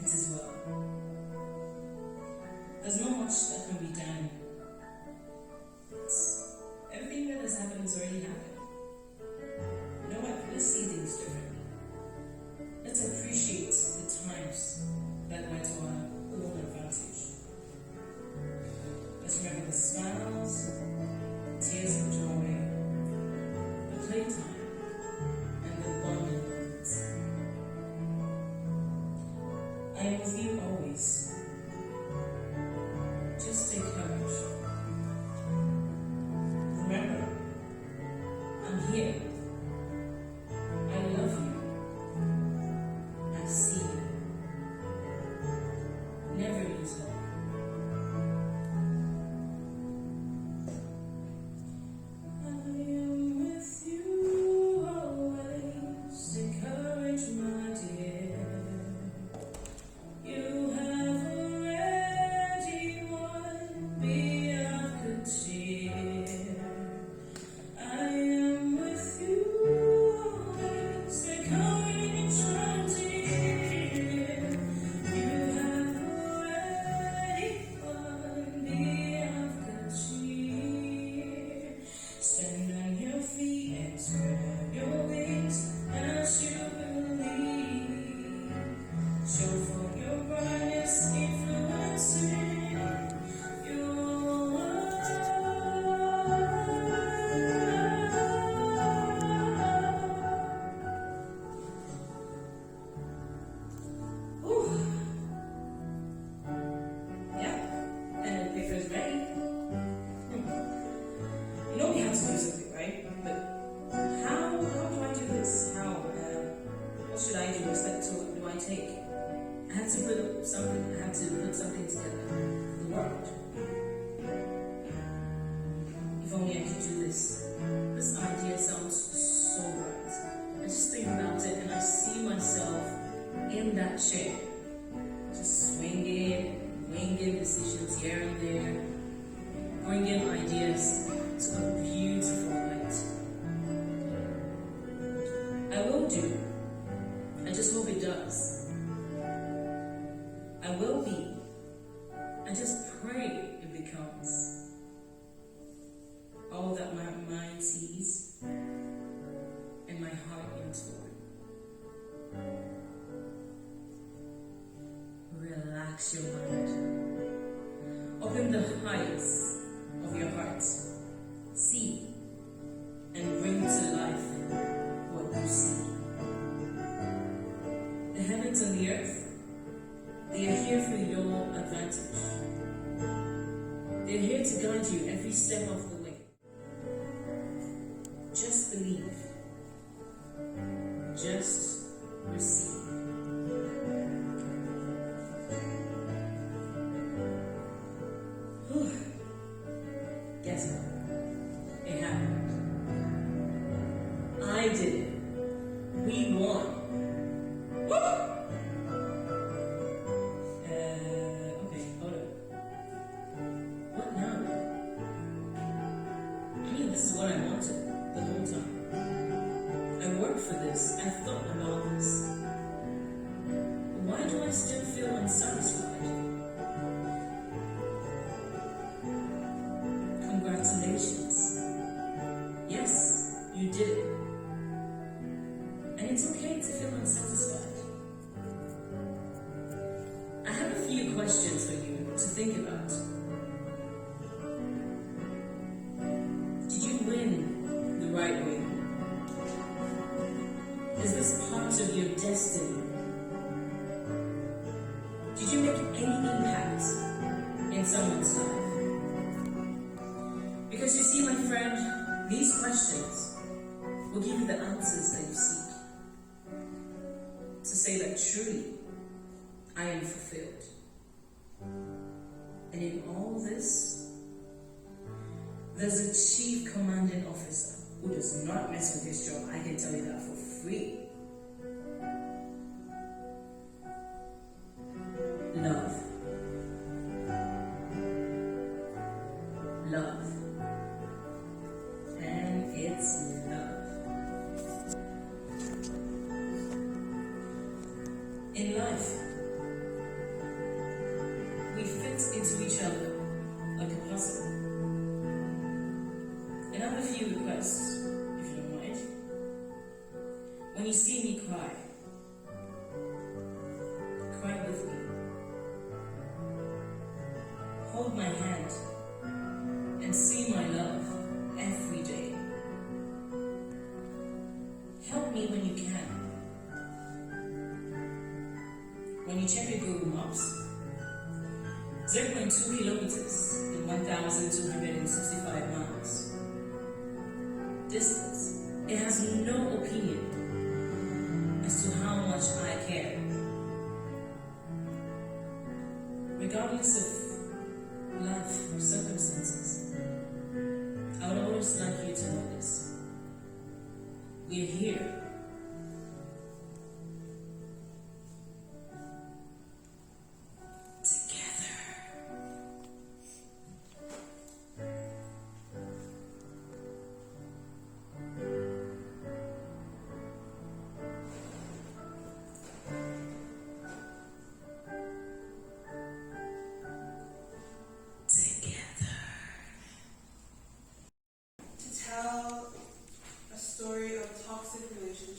It is well. There's not much that can be done. Everything that has happened has already happened. You know what? Let's see things differently. Let's appreciate the times that went to our own advantage. Let's remember the smiles, tears, do. I just hope it does. I will be. I just pray it becomes all that my mind sees and my heart yearns for. Relax your mind. Open the heights of your heart. See and bring to life what you see. The heavens and the earth, they are here for your advantage. They're here to guide you every step of the way. Just believe. Just receive. Whew. Guess what? It happened. I did it. We won. Woo! Okay, hold up. What now? I mean, this is what I wanted the whole time. I worked for this. I thought about this. Why do I still feel unsatisfied? Congratulations. Yes, you did it. And it's okay to feel unsatisfied. I have a few questions for you to think about. Did you win the right way? Is this part of your destiny? Did you make any impact in someone's life? Because you see, my friend, these questions will give you the answers that you seek. To say that truly, I am fulfilled. And in all this, there's a chief commanding officer who does not mess with his job. I can tell you that for free. Love. Love. And it's love. In life, we fit into each other like a puzzle. And I have a few requests, if you don't mind. When you see me cry, cry with me. Hold my hand and see my love every day. Help me when you can. When you check your Google Maps, 0.2 kilometers and 1,265 miles. Distance. It has no opinion as to how much I care. Regardless of life circumstances, I would always like you to know this. We're here. To tell a story of toxic relationships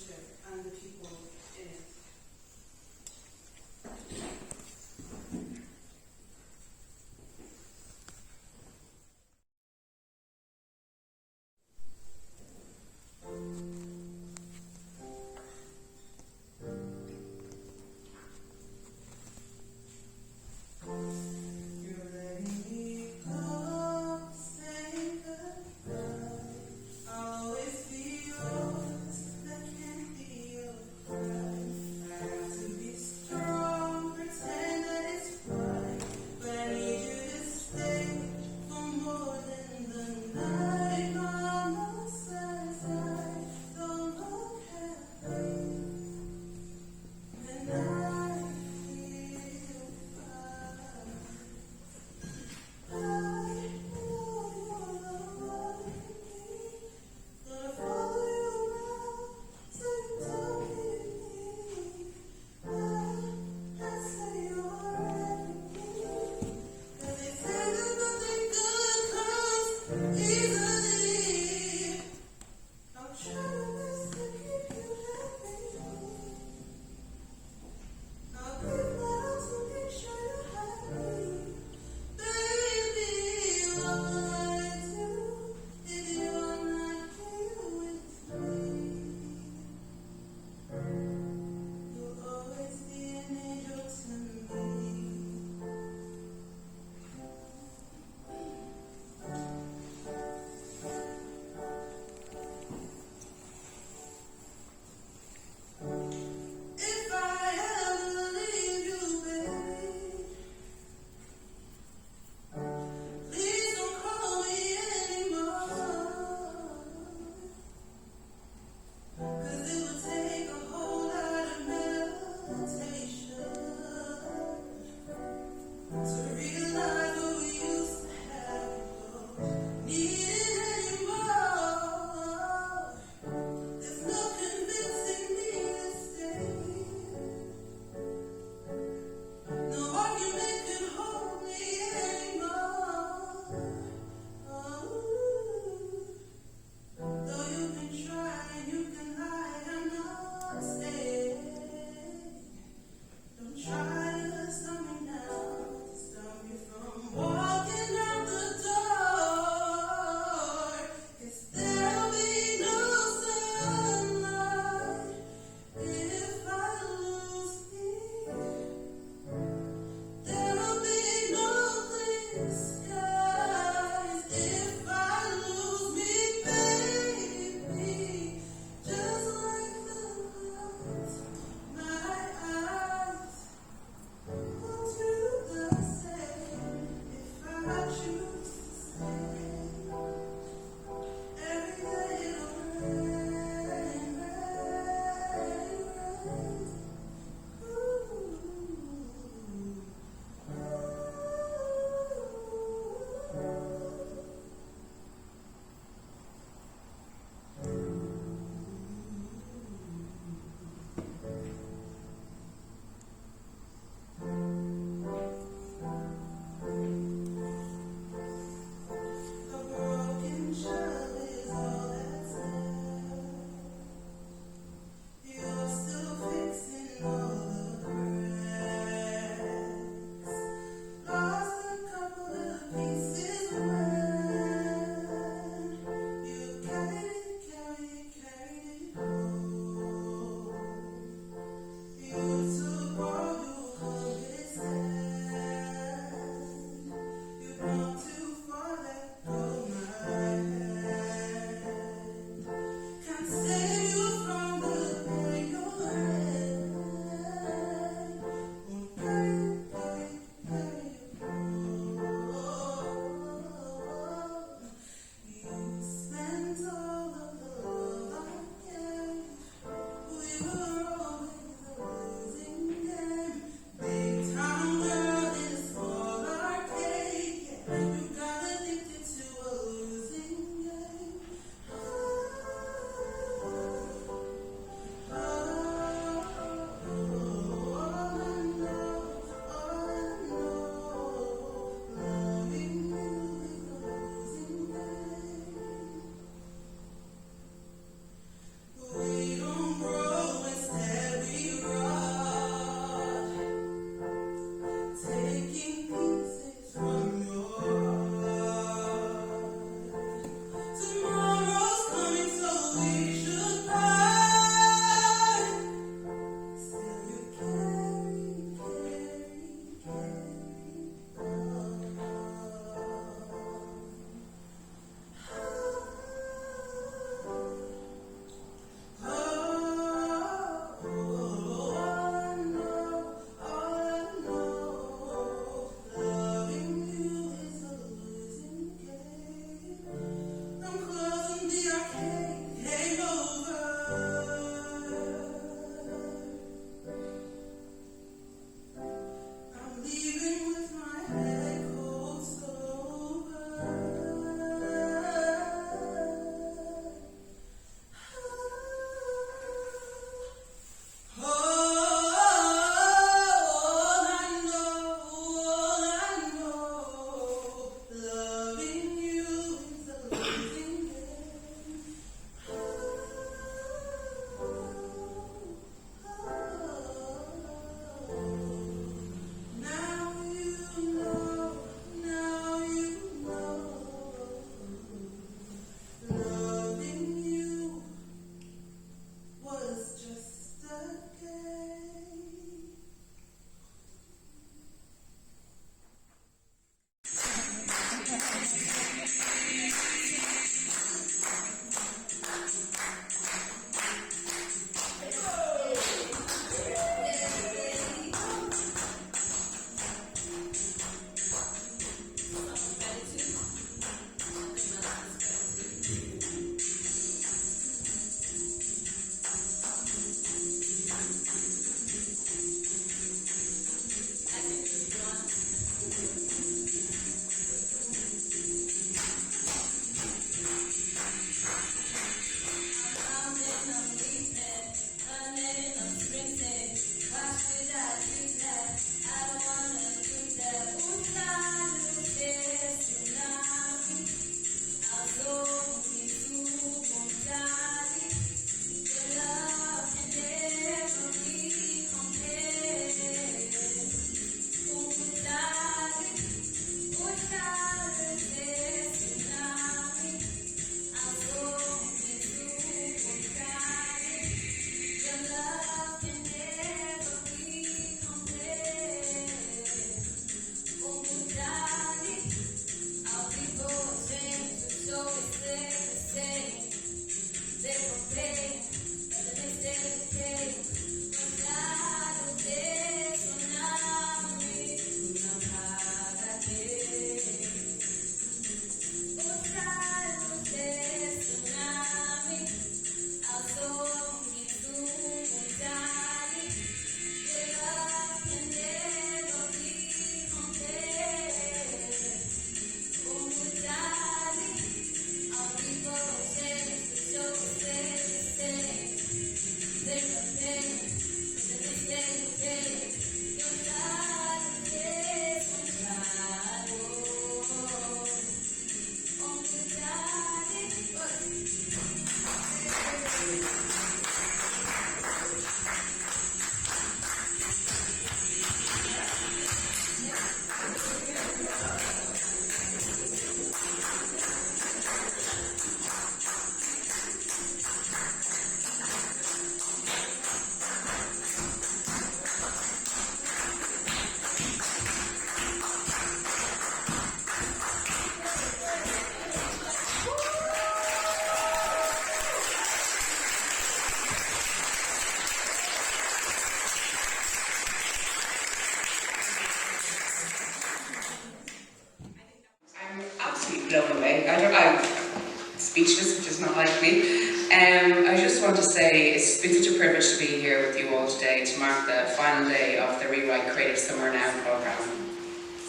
want to say it's been such a privilege to be here with you all today to mark the final day of the Rewrite Creative Summer Now programme.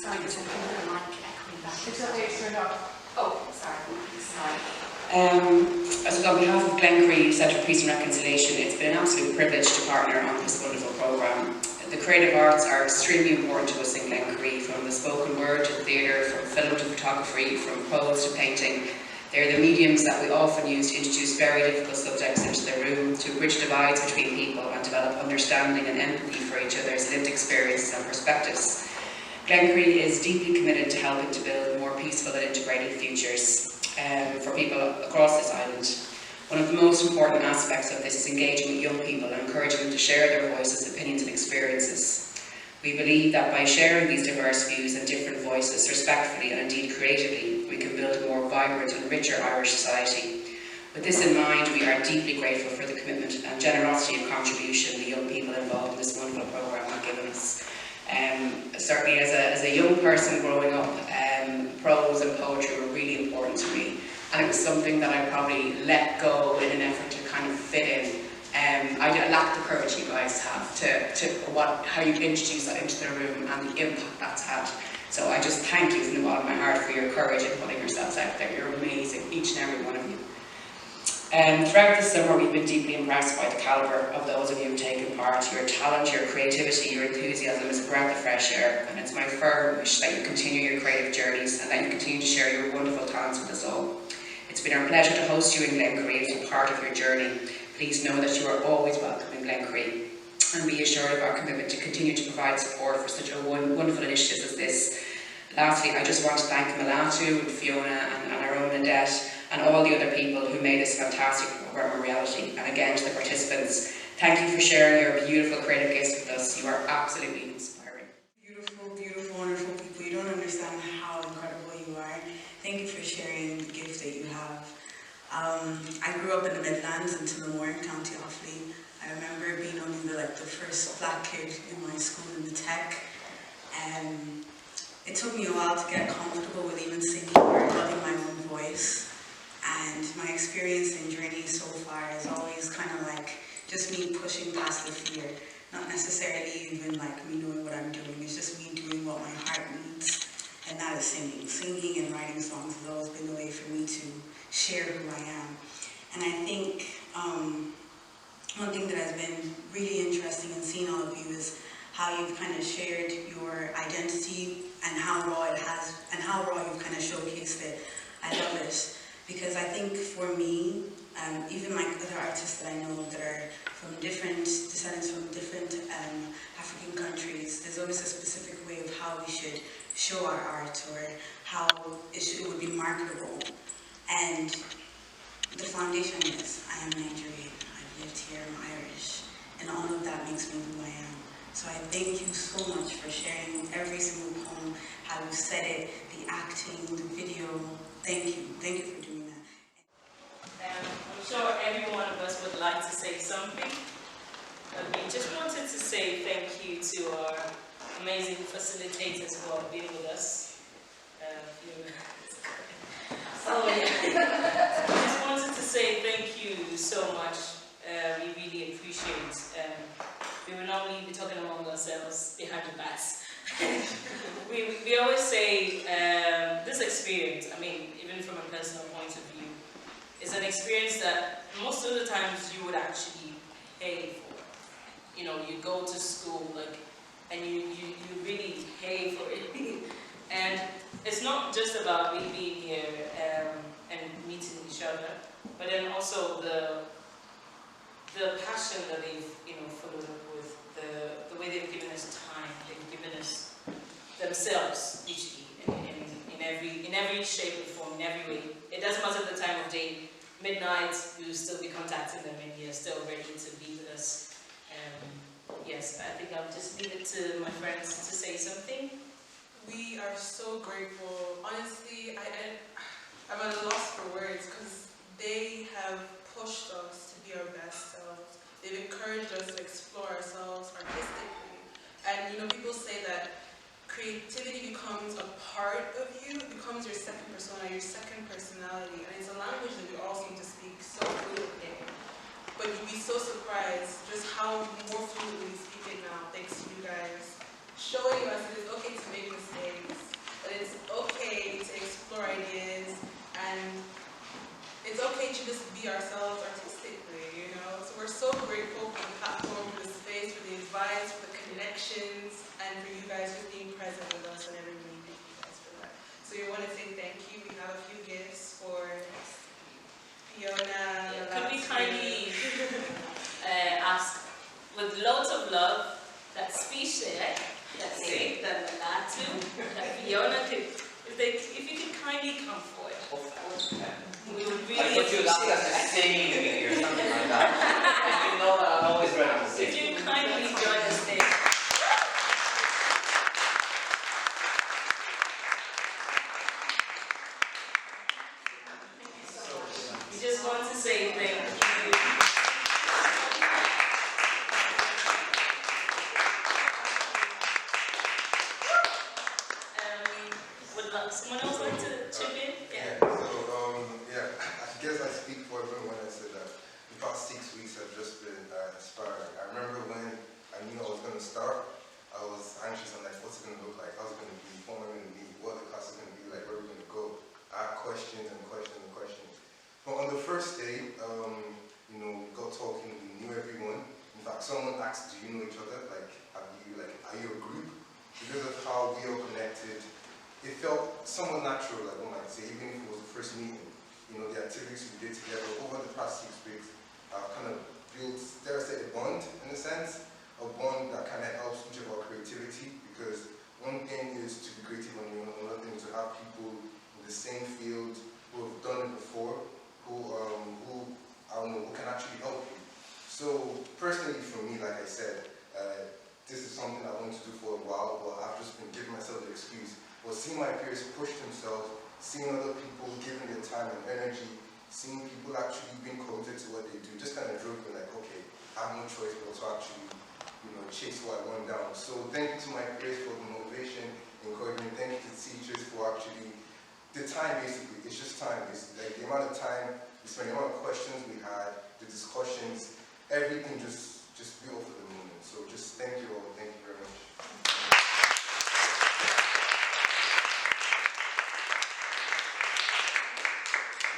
Sorry, there's a mic echoing back. It's okay, turn off. Oh, sorry. So on behalf of Glencree Centre for Peace and Reconciliation, it's been an absolute privilege to partner on this wonderful programme. The creative arts are extremely important to us in Glencree, from the spoken word to theatre, from film to photography, from prose to painting. They're the mediums that we often use to introduce very difficult subjects into the room, to bridge divides between people and develop understanding and empathy for each other's lived experiences and perspectives. Glencree is deeply committed to helping to build more peaceful and integrated futures for people across this island. One of the most important aspects of this is engaging with young people and encouraging them to share their voices, opinions and experiences. We believe that by sharing these diverse views and different voices respectfully and indeed creatively, we can build a more vibrant and richer Irish society. With this in mind, we are deeply grateful for the commitment and generosity and contribution the young people involved in this wonderful programme have given us. Certainly as a young person growing up, prose and poetry were really important to me, and it was something that I probably let go in an effort to kind of fit in. I lacked the courage you guys have how you introduce that into the room and the impact that's had. So I just thank you from the bottom of my heart for your courage in putting yourselves out there. You're amazing, each and every one of you. Throughout the summer, we've been deeply impressed by the calibre of those of you who have taken part. Your talent, your creativity, your enthusiasm is a breath of fresh air, and it's my firm wish that you continue your creative journeys and that you continue to share your wonderful talents with us all. It's been our pleasure to host you in Glencree as a part of your journey. Please know that you are always welcome in Glencree, and be assured of our commitment to continue to provide support for such a wonderful initiative as this. Lastly, I just want to thank Malatu and Fiona and our own Annette and all the other people who made this fantastic programme a reality. And again, to the participants, thank you for sharing your beautiful creative gifts with us. You are absolutely inspiring. Beautiful, beautiful, wonderful people. You don't understand how incredible you are. Thank you for sharing the gift that you have. I grew up in the Midlands in Tullamore, County Offaly. I remember being only the first black kid in my school in the tech. It took me a while to get comfortable with even singing or having my own voice. And my experience and journey so far is always kind of like just me pushing past the fear. Not necessarily even like me knowing what I'm doing. It's just me doing what my heart needs. And that is singing. Singing and writing songs has always been the way for me to share who I am. And I think one thing that has been really interesting in seeing all of you is how you've kind of shared your identity and how raw it has, and how raw you've kind of showcased it. I love it. Because I think for me, even like other artists that I know that are from different descendants from different African countries, there's always a specific way of how we should show our art or how it would be marketable. And the foundation is I am Nigerian, I've lived here, I'm Irish, and all of that makes me who I am. So I thank you so much for sharing every single poem, how you said it, the acting, the video. Thank you for doing that. I'm sure every one of us would like to say something. We just wanted to say thank you to our amazing facilitators who have been with us. We just wanted to say thank you so much. We really appreciate. We will normally be talking among ourselves behind the backs. we always say this experience, I mean, even from a personal point of view, is an experience that most of the times you would actually pay for. You know, you go to school, and you really pay for it. And it's not just about me being here and meeting each other, but then also the passion that they've followed up with, the way they've given us time, they've given us themselves usually in every shape and form, in every way. It doesn't matter the time of day. Midnight, we will still be contacting them, and they're still ready to be with us. Yes, I think I'll just leave it to my friends to say something. We are so grateful. Honestly, I'm at a loss for words because they have pushed us to be our best selves. They've encouraged us to explore ourselves artistically. And people say that creativity becomes a part of you, it becomes your second persona, your second personality. And it's a language that we all seem to speak so fluently. But you so surprised just how more fluently we speak it now, thanks to you guys. Showing us it is okay to make mistakes, that it's okay to explore ideas, and it's okay to just be ourselves artistically, you know? So we're so grateful for the platform, for the space, for the advice, for the connections, and for you guys just being present with us and everything. Thank you guys for that. So we want to say thank you. We have a few gifts for Fiona. Could we kindly ask, with loads of love, that speech there, that Nick, that Latu, that Fiona could, if you could kindly come forward. We would really I thought you would ask us to sing or something like that. And you know that I'm always ready to sing. Could you kindly join us there? We just want to say thank you. Someone else like to chip in? Yeah. So, I guess I speak for everyone when I say that the past 6 weeks have just been inspiring. I remember when I knew I was going to start, I was anxious. I'm like, what's it going to look like? How's it going to be? What am I going to be? What the class is going to be like? Where are we going to go? I had questions and questions and questions. But on the first day, we got talking, we knew everyone. In fact, someone asked, do you know each other? Are you a group? Because of how we are connected, it felt somewhat natural, like one might say, even if it was the first meeting. The activities we did together over the past 6 weeks have kind of built, dare I say, a bond, in a sense, a bond that kind of helps each of our creativity, because one thing is to be creative on your own, another thing is to have people in the same field who have done it before, who can actually help you. So, personally for me, like I said, this is something I wanted to do for a while, but I've just been giving myself the excuse. But seeing my peers push themselves, seeing other people giving their time and energy, seeing people actually being committed to what they do, just kind of drove me like, okay, I have no choice but to actually, chase what I want down. So thank you to my peers for the motivation, encouragement. Thank you to teachers for actually, the time basically, it's just time. It's like the amount of time we spent, the amount of questions we had, the discussions, everything just built for the moment. So just thank you all. Thank you very much.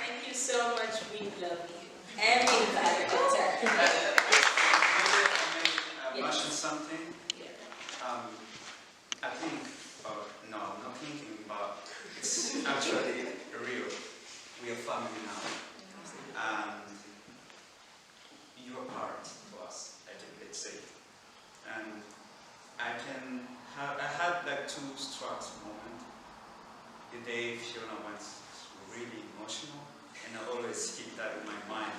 Thank you so much. We love you. And we value it. Mention something. Yeah. I think, no, I'm not thinking, but it's actually real. We are family now. And you are part of us, I think let's say. And I had like 2 strikes moment. The day Fiona went really emotional, and I always keep that in my mind.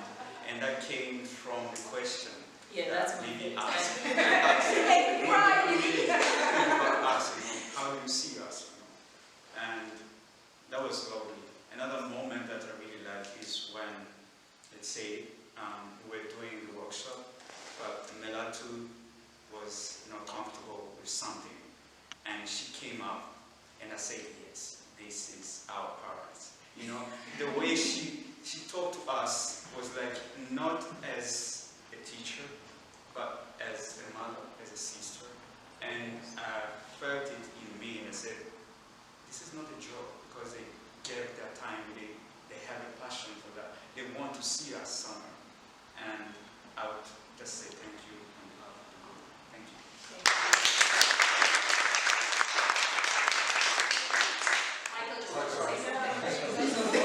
And that came from the question. Yeah, that's my Maybe favorite. how do you see us? And that was lovely. Another moment that I really like is when, let's say, we were doing the workshop, but Melatu was not comfortable with something, and she came up, and I said, yes, this is our parents. The way she talked to us was like not as a teacher, but as a mother, as a sister. And I felt it in me, and I said, this is not a job, because they gave their time, they have a passion for that. They want to see us somewhere. And I would just say thank you on behalf of the group. Thank you. Michael just wants to say something.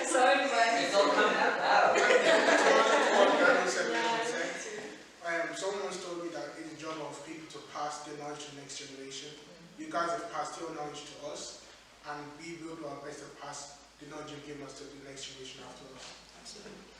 Sorry, Mike. It's all coming out now. Someone once told me that it's the job of people to pass their knowledge to the next generation. You guys have passed your knowledge to us, and we will do our best to pass the knowledge you've given us to the next generation after us. Absolutely.